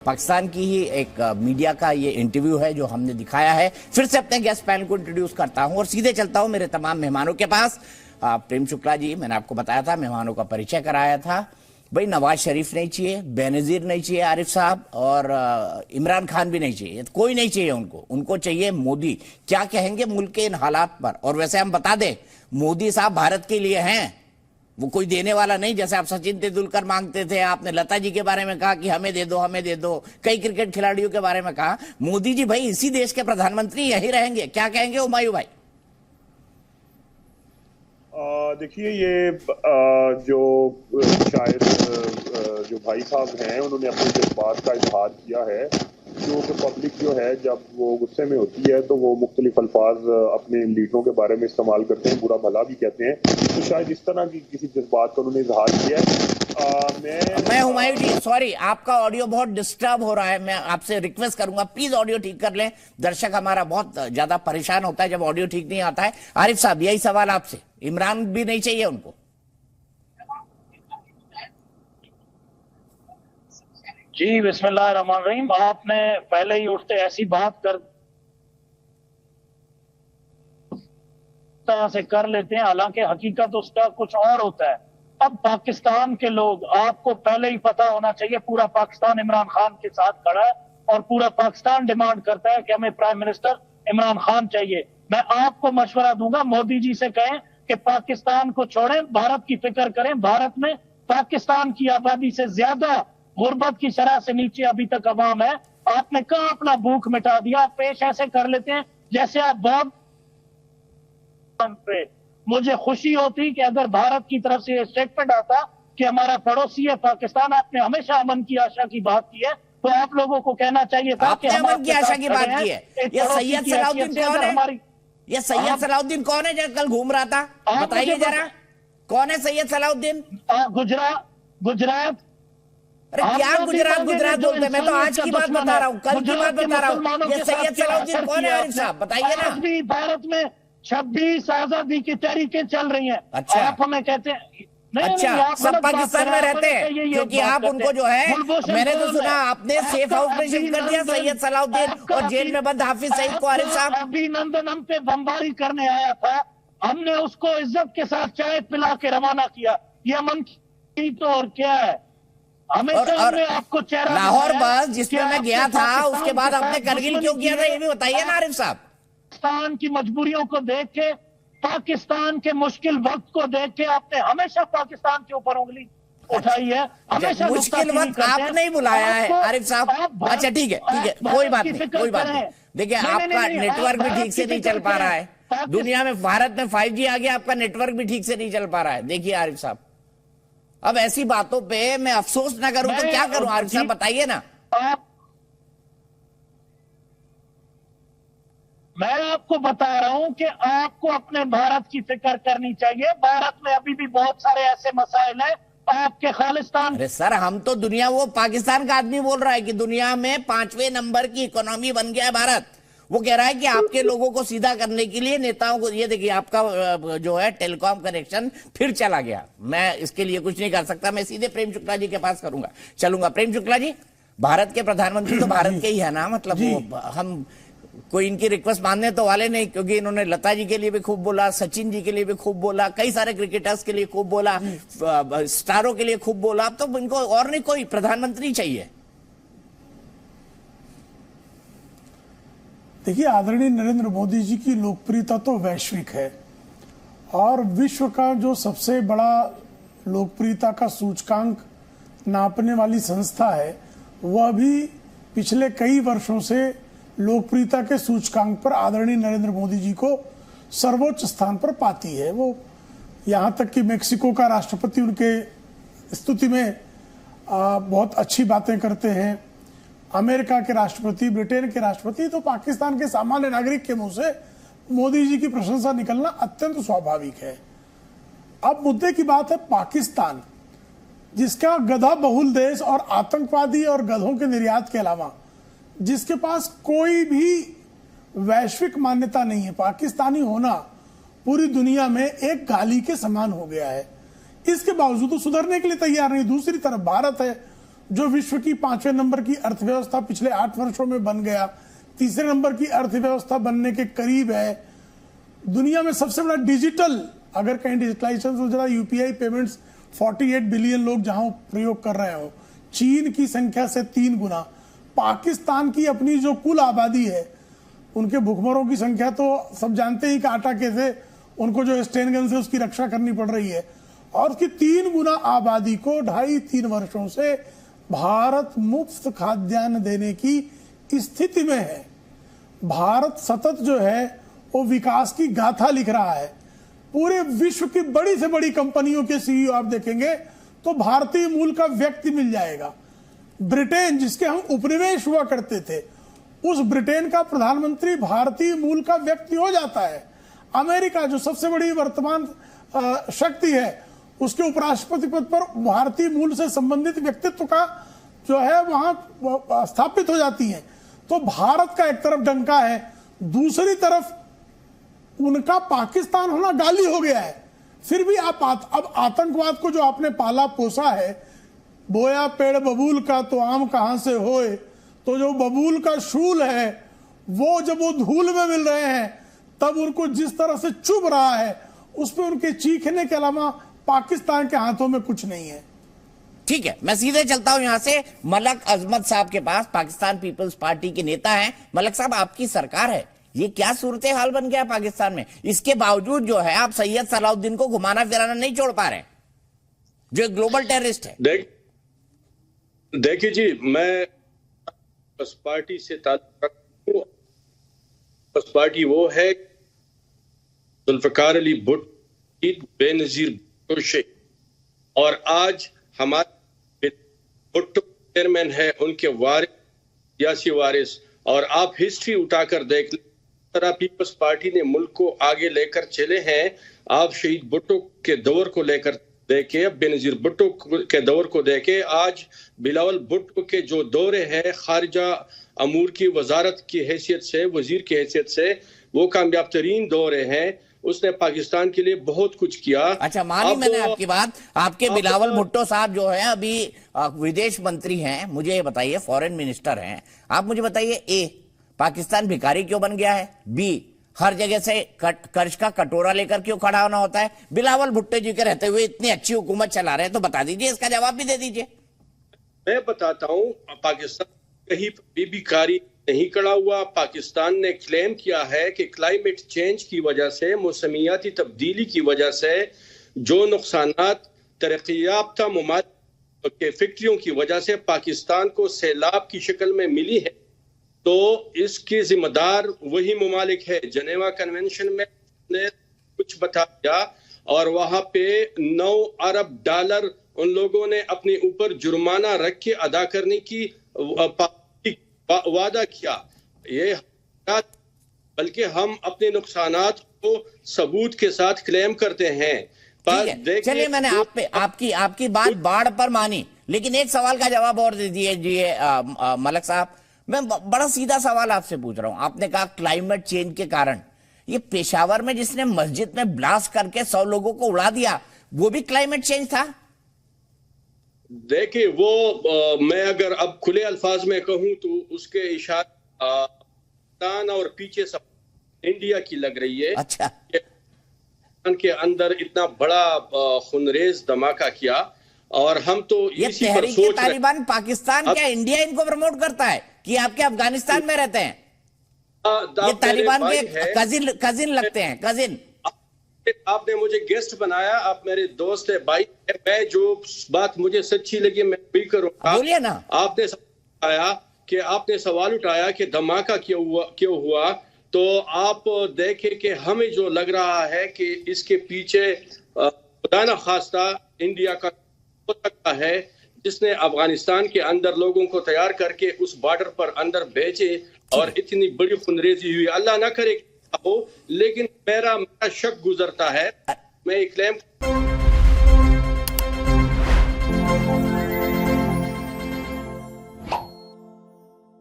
पाकिस्तान की ही एक मीडिया का ये इंटरव्यू है जो हमने दिखाया है। फिर से अपने गेस्ट पैनल को इंट्रोड्यूस करता हूं और सीधे चलता हूं मेरे तमाम मेहमानों के पास। प्रेम शुक्ला जी, मैंने आपको बताया था, मेहमानों का परिचय कराया था। भाई नवाज शरीफ नहीं चाहिए, बेनजीर नहीं चाहिए आरिफ साहब, और इमरान खान भी नहीं चाहिए, कोई नहीं चाहिए उनको चाहिए मोदी। क्या कहेंगे मुल्क के इन हालात पर? और वैसे हम बता दें, मोदी साहब भारत के लिए हैं, वो कोई देने वाला नहीं। जैसे आप सचिन तेंदुलकर मांगते थे, आपने लता जी के बारे में कहा कि हमें दे दो हमें दे दो, कई क्रिकेट खिलाड़ियों के बारे में कहा। मोदी जी भाई इसी देश के प्रधानमंत्री यही रहेंगे। क्या कहेंगे हुमायूं भाई? देखिए, ये जो शायद जो भाई साहब हैं उन्होंने अपने जज्बात का इजहार किया है। जो कि पब्लिक जो है जब वो गुस्से में होती है तो वो मुख्तलिफ अल्फाज अपने लीडरों के बारे में इस्तेमाल करते हैं, बुरा भला भी कहते हैं। तो शायद इस तरह की किसी जज्बात का उन्होंने इजहार किया है। मैं हुमायूं जी सॉरी, आपका ऑडियो बहुत डिस्टर्ब हो रहा है। मैं आपसे रिक्वेस्ट करूंगा प्लीज ऑडियो ठीक कर लें। दर्शक हमारा बहुत ज्यादा परेशान होता है जब ऑडियो ठीक नहीं आता है। आरिफ साहब, यही सवाल आपसे, इमरान भी नहीं चाहिए उनको? जी बिस्मिल्लाहिर्रहमानिर्रहीम। आपने पहले ही उठते ऐसी बात कर लेते हैं, हालांकि हकीकत उसका कुछ और होता है। अब पाकिस्तान के लोग, आपको पहले ही पता होना चाहिए, पूरा पाकिस्तान इमरान खान के साथ खड़ा है और पूरा पाकिस्तान डिमांड करता है कि हमें प्राइम मिनिस्टर इमरान खान चाहिए। मैं आपको मशवरा दूंगा, मोदी जी से कहें कि पाकिस्तान को छोड़ें, भारत की फिक्र करें। भारत में पाकिस्तान की आबादी से ज्यादा गुर्बत की शरह से नीचे अभी तक अवाम है। आपने कहां अपना भूख मिटा दिया? पेश ऐसे कर लेते हैं जैसे आप बहुत पे। मुझे खुशी होती कि अगर भारत की तरफ से स्टेटमेंट आता कि हमारा पड़ोसी है पाकिस्तान, आपने हमेशा अमन की आशा की बात की है, तो आप लोगों को कहना चाहिए था कि अमन की आशा की बात की है। ये सैयद सलाउद्दीन कौन है? ये सैयद सलाउद्दीन कौन है जो कल घूम रहा था? बताइए जरा, कौन है सैयद सलाउद्दीन? गुजरात। अरे क्या गुजरात बोलते? मैं तो आज की बात बता रहा हूँ, कल की बात बता रहा हूँ। ये सैयद सलाउद्दीन कौन है आरिफ साहब, बताइए ना। भारत में 26 आजादी की तहरीकें चल रही हैं। अच्छा, आप हमें कहते हैं अच्छा सब पाकिस्तान में रहते हैं क्योंकि आप उनको जो है, मैंने तो सुना आपने सेफ हाउस में शिफ्ट कर दिया सैयद सलाउद्दीन और जेल में बंद हाफिज सईद को। आरिफ साहब, अभिनंदन हम पे बमबारी करने आया था, हमने उसको इज्जत के साथ चाय पिला के रवाना किया। ये अमन की तो और क्या है? हमेशा हमने आपको चेहरा लाहौर बस जिसमें मैं गया था, उसके बाद आपने करगिल क्यों किया था, ये भी बताइए ना आरिफ साहब। पाकिस्तान की मजबूरियों को देख के, पाकिस्तान के मुश्किल वक्त को देख के आपने हमेशा पाकिस्तान के ऊपर उंगली उठाई है। हमेशा मुश्किल वक्त आपने ही बुलाया है आरिफ साहब। अच्छा ठीक है कोई बात नहीं। देखिए आपका नेटवर्क भी ठीक से नहीं चल पा रहा है दुनिया में। भारत में 5G आ गया, आपका नेटवर्क भी ठीक से नहीं चल पा रहा है। देखिए आरिफ साहब, अब ऐसी बातों पे मैं अफसोस ना करूं तो क्या करूं? आरिफ साहब बताइए ना। मैं आपको बता रहा हूं कि आपको अपने भारत की फिक्र करनी चाहिए। भारत में अभी भी बहुत सारे ऐसे मसाइल हैं आपके खालिस्तान। अरे सर, हम तो दुनिया, वो पाकिस्तान का आदमी बोल रहा है कि दुनिया में 5वें नंबर की इकोनॉमी बन गया है भारत। वो कह रहा है कि आपके लोगों को सीधा करने के लिए नेताओं को, ये देखिए आपका जो है टेलीकॉम कनेक्शन फिर चला गया। मैं इसके लिए कुछ नहीं कर सकता, मैं सीधे प्रेम शुक्ला जी के पास चलूंगा। प्रेम शुक्ला जी, भारत के प्रधानमंत्री तो भारत के ही है ना, मतलब हम कोई इनकी रिक्वेस्ट मानने तो वाले नहीं, क्योंकि इन्होंने लता जी के लिए भी खूब बोला, सचिन जी के लिए भी खूब बोला, कई सारे क्रिकेटर्स के लिए खूब बोला, स्टारों के लिए खूब बोला। अब तो इनको और नहीं कोई प्रधानमंत्री चाहिए। देखिए, आदरणीय नरेंद्र मोदी जी की लोकप्रियता तो वैश्विक है और विश्व का जो सबसे बड़ा लोकप्रियता का सूचकांक नापने वाली संस्था है, वह भी पिछले कई वर्षों से लोकप्रियता के सूचकांक पर आदरणीय नरेंद्र मोदी जी को सर्वोच्च स्थान पर पाती है। वो यहाँ तक कि मेक्सिको का राष्ट्रपति उनके स्तुति में बहुत अच्छी बातें करते हैं। अमेरिका के राष्ट्रपति, ब्रिटेन के राष्ट्रपति, तो पाकिस्तान के सामान्य नागरिक के मुंह से मोदी जी की प्रशंसा निकलना अत्यंत स्वाभाविक है। अब मुद्दे की बात है पाकिस्तान, जिसका गधा बहुल देश और आतंकवादी और गधों के निर्यात के अलावा जिसके पास कोई भी वैश्विक मान्यता नहीं है। पाकिस्तानी होना पूरी दुनिया में एक गाली के समान हो गया है। इसके बावजूद तो सुधरने के लिए तैयार नहीं। दूसरी तरफ भारत है जो विश्व की 5वें नंबर की अर्थव्यवस्था पिछले 8 वर्षों में बन गया, तीसरे नंबर की अर्थव्यवस्था बनने के करीब है, दुनिया में सबसे बड़ा डिजिटल, अगर कहीं डिजिटलाइजेशन हो जाए, यूपीआई पेमेंट्स 48 बिलियन लोग जहां प्रयोग कर रहे हो, चीन की संख्या से 3 गुना, पाकिस्तान की अपनी जो कुल आबादी है, उनके भूखमरों की संख्या तो सब जानते ही कि आटा कैसे उनको जो स्टेन गन से उसकी रक्षा करनी पड़ रही है, और उसकी 3 गुना आबादी को 2.5-3 वर्षों से भारत मुफ्त खाद्यान्न देने की स्थिति में है। भारत सतत जो है वो विकास की गाथा लिख रहा है। पूरे विश्व की बड़ी से बड़ी कंपनियों के सीईओ आप देखेंगे तो भारतीय मूल का व्यक्ति मिल जाएगा। ब्रिटेन, जिसके हम उपनिवेश हुआ करते थे, उस ब्रिटेन का प्रधानमंत्री भारतीय मूल का व्यक्ति हो जाता है। अमेरिका, जो सबसे बड़ी वर्तमान शक्ति है, उसके उपराष्ट्रपति पद पर भारतीय मूल से संबंधित व्यक्तित्व का जो है वहां स्थापित हो जाती है। तो भारत का एक तरफ डंका है, दूसरी तरफ उनका पाकिस्तान होना गाली हो गया है। फिर भी आप अब आतंकवाद को जो आपने पाला पोसा है, बोया पेड़ बबूल का तो आम कहां से होए, तो जो बबूल का शूल है वो जब वो धूल में मिल रहे हैं तब उनको जिस तरह से चुभ रहा है, उस पर उनके चीखने के अलावा पाकिस्तान के हाथों में कुछ नहीं है। ठीक है, मैं सीधे चलता हूं यहां से मलक अजमत साहब के पास, पाकिस्तान पीपल्स पार्टी के नेता हैं। मलक साहब, आपकी सरकार है, ये क्या सूरत हाल बन गया पाकिस्तान में? इसके बावजूद जो है आप सैयद सलाउद्दीन को घुमाना फिराना नहीं छोड़ पा रहे, जो एक ग्लोबल टेररिस्ट है। देखिए जी, मैं पीपल्स पार्टी से ताल्लुक रखता हूं। पीपल्स पार्टी वो है जुल्फिकार अली भुट्टो, बेनजीर भुट्टो शेख, और आज हमारे भुट्टो चेयरमैन है, उनके वारिस, सियासी वारिस। और आप हिस्ट्री उठाकर देख लें, तरह पीपल्स पार्टी ने मुल्क को आगे लेकर चले हैं। आप शहीद भुट्टो के दौर को लेकर देखे, बेनजीर भुट्टो के दौर को देखे, आज बिलावल भुट्टो के जो दौरे हैं खारिजा अमूर की वजारत की हैसियत से, वजीर की हैसियत से, वो कामयाब तरीन दौरे हैं। उसने पाकिस्तान के लिए बहुत कुछ किया। अच्छा, मानी मैंने आपकी बात। आपके बिलावल भुट्टो साहब जो है अभी विदेश मंत्री हैं, मुझे ये बताइए, फॉरेन मिनिस्टर हैं, आप मुझे बताइए, ए, पाकिस्तान भिखारी क्यों बन गया है? बी, हर जगह से कर्ज का कटोरा लेकर क्यों खड़ा होना होता है? बिलावल भुट्टो जी के रहते हुए इतनी अच्छी हुकूमत चला रहे हैं, तो बता दीजिए, इसका जवाब भी दे दीजिए। मैं बताता हूं, पाकिस्तान कहीं भी भिखारी नहीं खड़ा हुआ। पाकिस्तान ने क्लेम किया है कि क्लाइमेट चेंज की वजह से, मौसमियाती तब्दीली की वजह से जो नुकसानात तरक्की याफ्ता ममालिक के फैक्ट्रियों की वजह से पाकिस्तान को सैलाब की शक्ल में मिली है, तो इसके जिम्मेदार वही ममालिक है। जनेवा कन्वेंशन में ने कुछ बता दिया और वहां पे 9 अरब डॉलर उन लोगों ने अपने ऊपर जुर्माना रख के अदा करने की वादा किया। ये बल्कि हम अपने नुकसानात को सबूत के साथ क्लेम करते हैं। चलिए, मैंने आपकी बात बाढ़ पर मानी, लेकिन एक सवाल का जवाब और दे दीजिए मलक साहब। मैं बड़ा सीधा सवाल आपसे पूछ रहा हूं। आपने कहा क्लाइमेट चेंज के कारण, ये पेशावर में जिसने मस्जिद में ब्लास्ट करके 100 लोगों को उड़ा दिया, वो भी क्लाइमेट चेंज था? देखिए, वो मैं अगर अब खुले अल्फाज में कहूं तो उसके इशारा और पीछे सब इंडिया की लग रही है। अच्छा, के अंदर इतना बड़ा खुनरेज धमाका किया, और हम तो इसी पर सोच तालिबान पाकिस्तान क्या इंडिया इनको प्रमोट करता है कि आपके अफगानिस्तान में रहते हैं? ये तालिबान के कजिन लगते हैं, कजिन। आपने मुझे गेस्ट बनाया, आप मेरे दोस्त है, भाई है, मैं जो बात मुझे सच्ची लगी मैं भी करूंगा। बोलिए ना। आपने सवाल उठाया कि धमाका क्यों हुआ, तो आप देखें कि हमें जो लग रहा है कि इसके पीछे खुदा न खास्ता इंडिया का हो सकता है, जिसने अफगानिस्तान के अंदर लोगों को तैयार करके उस बॉर्डर पर अंदर भेजे और इतनी बड़ी खुनरेजी हुई। अल्लाह ना करे हो, लेकिन मेरा शक गुजरता है, मैं क्लेम